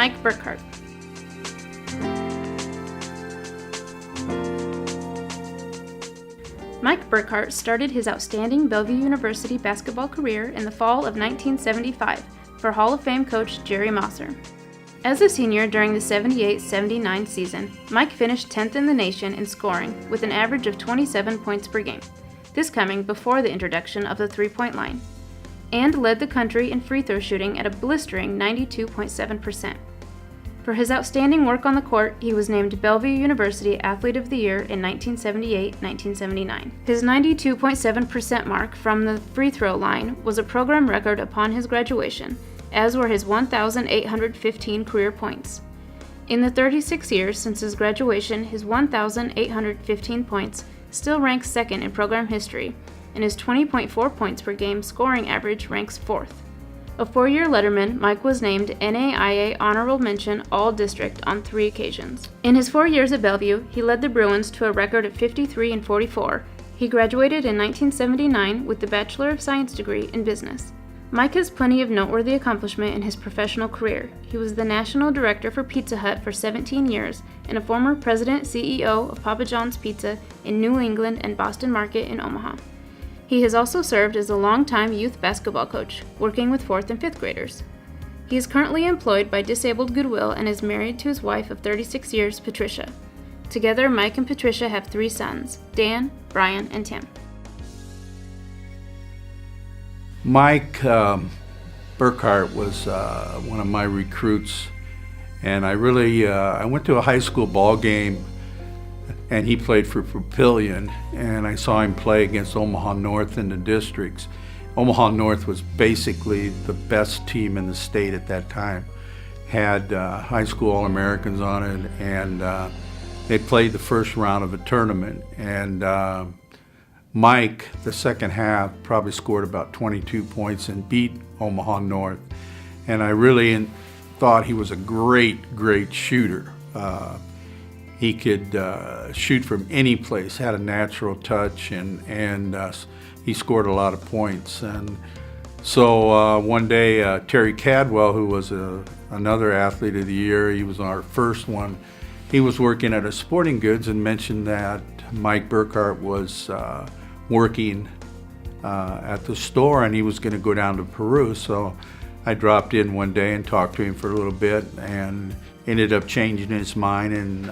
Mike Burkhart. Mike Burkhart started his outstanding Bellevue University basketball career in the fall of 1975 for Hall of Fame coach Jerry Mosser. As a senior during the 78-79 season, Mike finished 10th in the nation in scoring with an average of 27 points per game, this coming before the introduction of the three-point line, and led the country in free throw shooting at a blistering 92.7%. For his outstanding work on the court, he was named Bellevue University Athlete of the Year in 1978-1979. His 92.7% mark from the free throw line was a program record upon his graduation, as were his 1,815 career points. In the 36 years since his graduation, his 1,815 points still ranks second in program history, and his 20.4 points per game scoring average ranks fourth. A four-year letterman, Mike was named NAIA Honorable Mention All-District on 3 occasions. In his 4 years at Bellevue, he led the Bruins to a record of 53-44. He graduated in 1979 with the Bachelor of Science degree in business. Mike has plenty of noteworthy accomplishment in his professional career. He was the National Director for Pizza Hut for 17 years and a former President-CEO of Papa John's Pizza in New England and Boston Market in Omaha. He has also served as a longtime youth basketball coach, working with 4th and 5th graders. He is currently employed by Disabled Goodwill and is married to his wife of 36 years, Patricia. Together, Mike and Patricia have 3 sons, Dan, Brian, and Tim. Mike Burkhart was one of my recruits, and I went to a high school ball game, and he played for Papillion, and I saw him play against Omaha North in the districts. Omaha North was basically the best team in the state at that time. Had high school All-Americans on it, and they played the first round of a tournament. And Mike, the second half, probably scored about 22 points and beat Omaha North. And I really thought he was a great shooter. He could shoot from any place, had a natural touch, and he scored a lot of points. And so one day, Terry Cadwell, who was another Athlete of the Year, he was our first one, he was working at a sporting goods and mentioned that Mike Burkhart was working at the store and he was going to go down to Peru. So I dropped in one day and talked to him for a little bit and ended up changing his mind and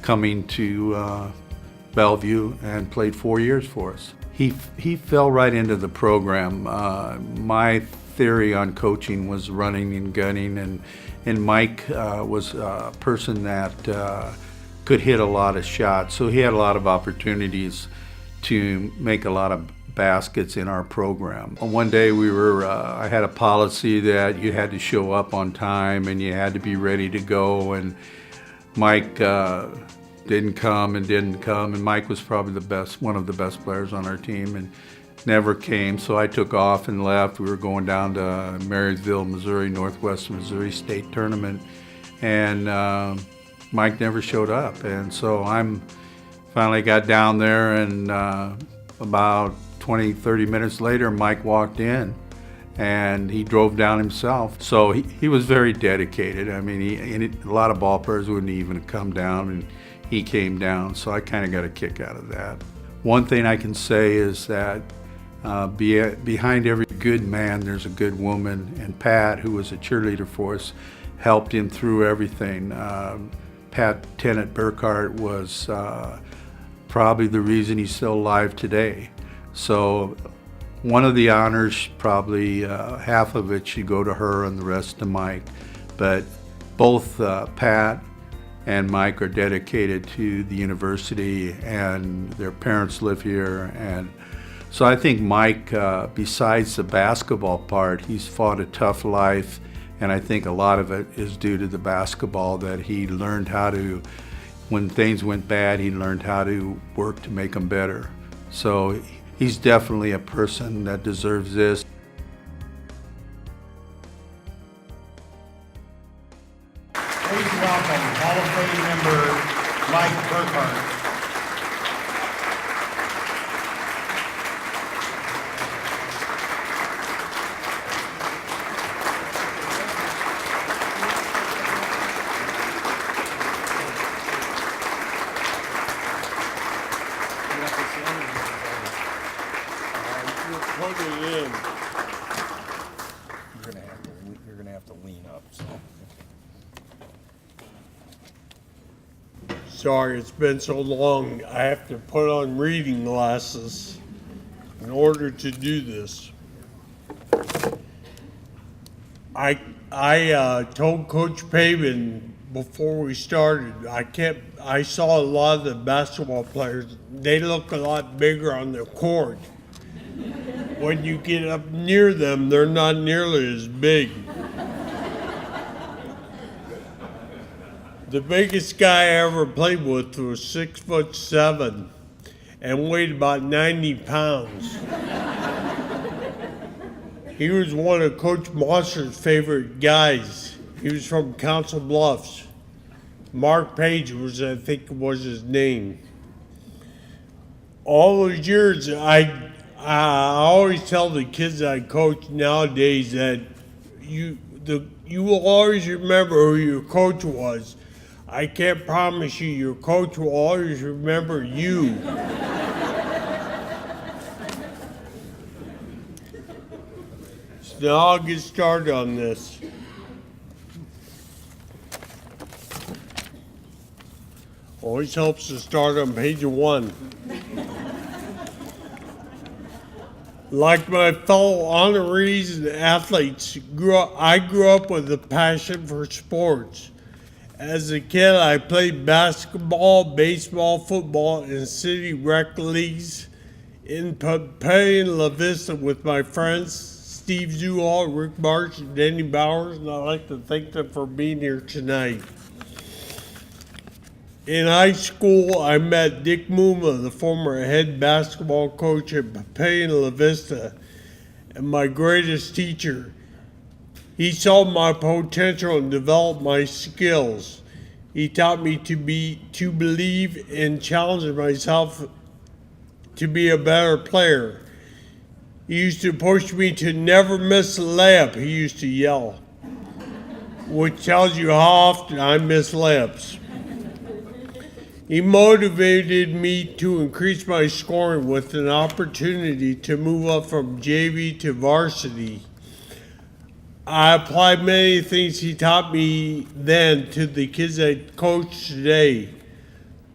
coming to Bellevue and played 4 years for us. He fell right into the program. My theory on coaching was running and gunning, and Mike was a person that could hit a lot of shots, so he had a lot of opportunities to make a lot of baskets in our program. One day I had a policy that you had to show up on time and you had to be ready to go, and Mike didn't come, and Mike was probably one of the best players on our team, and never came. So I took off and left. We were going down to Marysville, Missouri, Northwest Missouri State Tournament, and Mike never showed up. And so finally got down there, and about 20-30 minutes later, Mike walked in, and he drove down himself. So he was very dedicated. I mean, a lot of ball players wouldn't even come down, and he came down, so I kind of got a kick out of that. One thing I can say is that behind every good man, there's a good woman, and Pat, who was a cheerleader for us, helped him through everything. Pat Tennant Burkhart was probably the reason he's still alive today. So one of the honors, probably half of it should go to her and the rest to Mike. But both Pat and Mike are dedicated to the university, and their parents live here. And so I think Mike, besides the basketball part, he's fought a tough life, and I think a lot of it is due to the basketball, that he learned how to, when things went bad, he learned how to work to make them better. So he's definitely a person that deserves this. Please welcome Hall of Fame member Mike Burkhart. put it in. You're gonna have to lean up. So. Sorry, it's been so long. I have to put on reading glasses in order to do this. I told Coach Pavin before we started, I saw a lot of the basketball players, they look a lot bigger on the court. When you get up near them, they're not nearly as big. The biggest guy I ever played with was 6'7" and weighed about 90 pounds. He was one of Coach Monster's favorite guys. He was from Council Bluffs. Mark Page I think was his name. All those years, I always tell the kids I coach nowadays that you will always remember who your coach was. I can't promise you your coach will always remember you. So now I'll get started on this. Always helps to start on page 1. Like my fellow honorees and athletes, I grew up with a passion for sports. As a kid, I played basketball, baseball, football, in city rec leagues in Papillion La Vista with my friends, Steve Zuhal, Rick Marsh, and Danny Bowers, and I'd like to thank them for being here tonight. In high school, I met Dick Muma, the former head basketball coach at Papillion La Vista, and my greatest teacher. He saw my potential and developed my skills. He taught me to believe and challenge myself to be a better player. He used to push me to never miss a layup, he used to yell, which tells you how often I miss layups. He motivated me to increase my scoring with an opportunity to move up from JV to varsity. I applied many things he taught me then to the kids I coach today.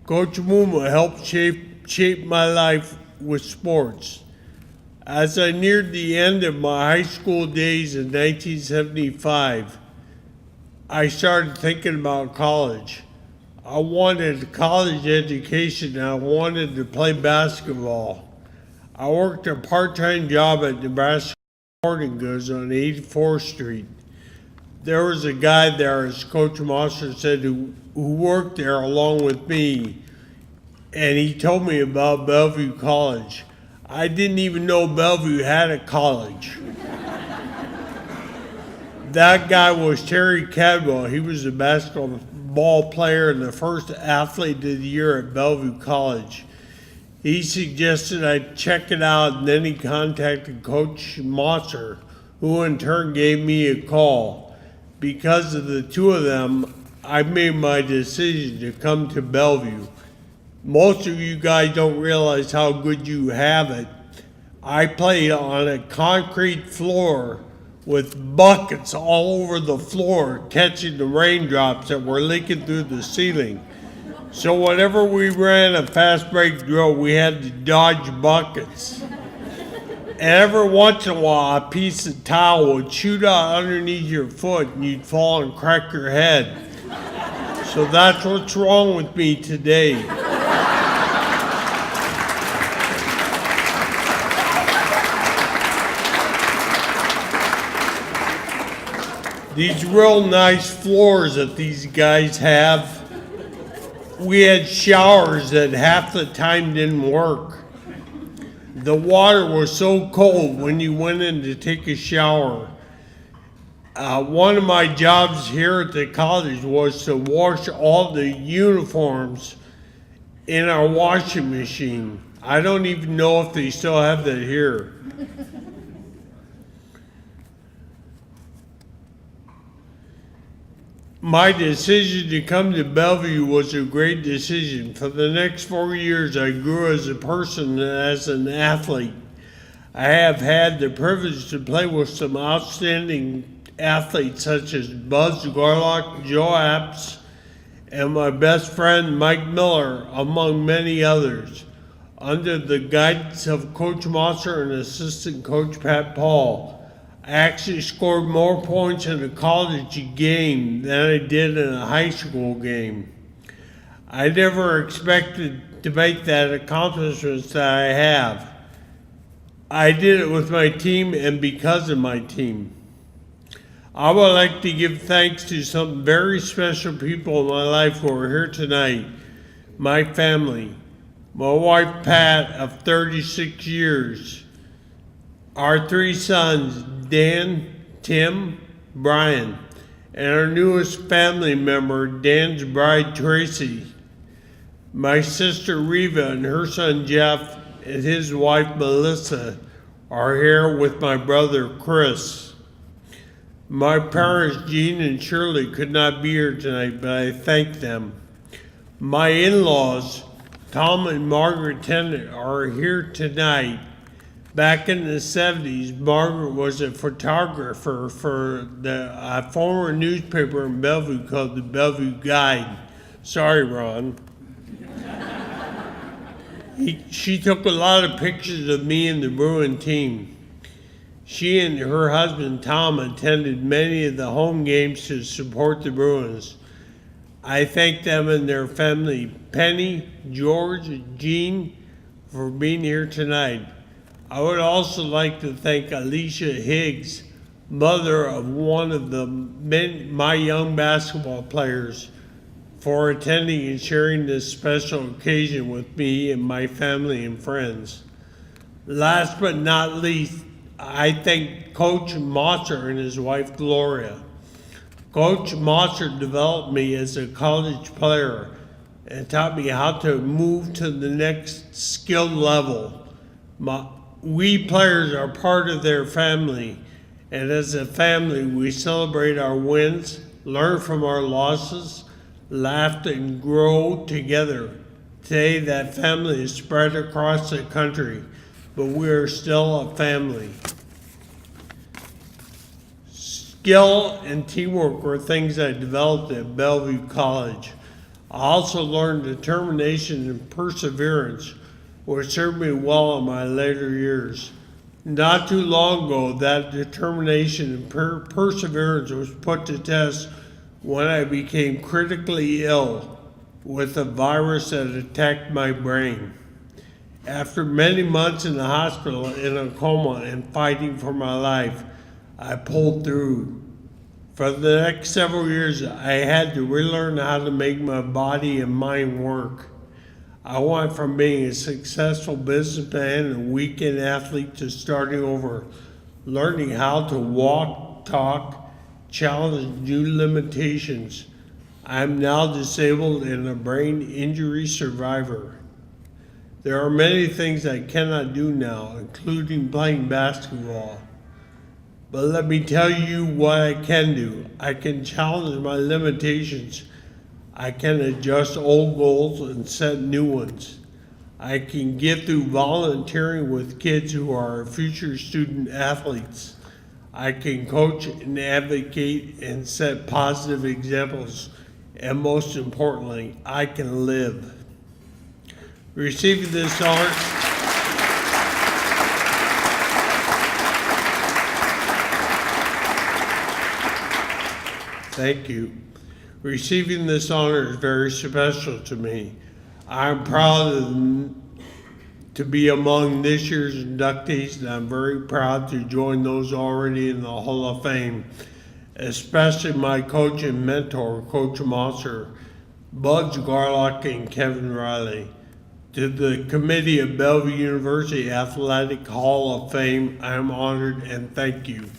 Coach Muma helped shape my life with sports. As I neared the end of my high school days in 1975, I started thinking about college. I wanted a college education and I wanted to play basketball. I worked a part-time job at Nebraska Sporting Goods on 84th Street. There was a guy there, as Coach Monster said, who worked there along with me, and he told me about Bellevue College. I didn't even know Bellevue had a college. That guy was Terry Cadwell. He was a basketball player and the first athlete of the year at Bellevue College. He suggested I check it out, and then he contacted Coach Monster, who in turn gave me a call. Because of the two of them, I made my decision to come to Bellevue. Most of you guys don't realize how good you have it. I played on a concrete floor with buckets all over the floor catching the raindrops that were leaking through the ceiling. So whenever we ran a fast break drill, we had to dodge buckets. And every once in a while, a piece of towel would shoot out underneath your foot and you'd fall and crack your head. So that's what's wrong with me today. These real nice floors that these guys have, we had showers that half the time didn't work. The water was so cold when you went in to take a shower. One of my jobs here at the college was to wash all the uniforms in our washing machine. I don't even know if they still have that here. My decision to come to Bellevue was a great decision. For the next 4 years, I grew as a person and as an athlete. I have had the privilege to play with some outstanding athletes such as Buzz Garlock, Joe Apps, and my best friend Mike Miller, among many others. Under the guidance of Coach Mosser and assistant coach Pat Paul, I actually scored more points in a college game than I did in a high school game. I never expected to make that accomplishments that I have. I did it with my team and because of my team. I would like to give thanks to some very special people in my life who are here tonight. My family, my wife Pat of 36 years, our 3 sons, Dan, Tim, Brian, and our newest family member, Dan's bride, Tracy. My sister Reva and her son Jeff and his wife Melissa are here with my brother Chris. My parents, Jean and Shirley, could not be here tonight, but I thank them. My in-laws, Tom and Margaret Tennant, are here tonight. Back in the 70s, Margaret was a photographer for a former newspaper in Bellevue called the Bellevue Guide. Sorry, Ron. She took a lot of pictures of me and the Bruin team. She and her husband, Tom, attended many of the home games to support the Bruins. I thank them and their family, Penny, George, Jean, for being here tonight. I would also like to thank Alicia Higgs, mother of one of my young basketball players, for attending and sharing this special occasion with me and my family and friends. Last but not least, I thank Coach Mosser and his wife Gloria. Coach Mosser developed me as a college player and taught me how to move to the next skill level. We players are part of their family, and as a family we celebrate our wins, learn from our losses, laugh and grow together. Today that family is spread across the country, but we are still a family. Skill and teamwork were things I developed at Bellevue College. I also learned determination and perseverance, which served me well in my later years. Not too long ago, that determination and perseverance was put to test when I became critically ill with a virus that attacked my brain. After many months in the hospital in a coma and fighting for my life, I pulled through. For the next several years, I had to relearn how to make my body and mind work. I went from being a successful businessman and weekend athlete to starting over, learning how to walk, talk, challenge new limitations. I am now disabled and a brain injury survivor. There are many things I cannot do now, including playing basketball. But let me tell you what I can do. I can challenge my limitations. I can adjust old goals and set new ones. I can get through volunteering with kids who are future student athletes. I can coach and advocate and set positive examples. And most importantly, I can live. Receiving this honor, thank you. Receiving this honor is very special to me. I'm proud to be among this year's inductees, and I'm very proud to join those already in the Hall of Fame, especially my coach and mentor, Coach Mosser, Buzz Garlock, and Kevin Riley. To the committee of Bellevue University Athletic Hall of Fame, I am honored and thank you.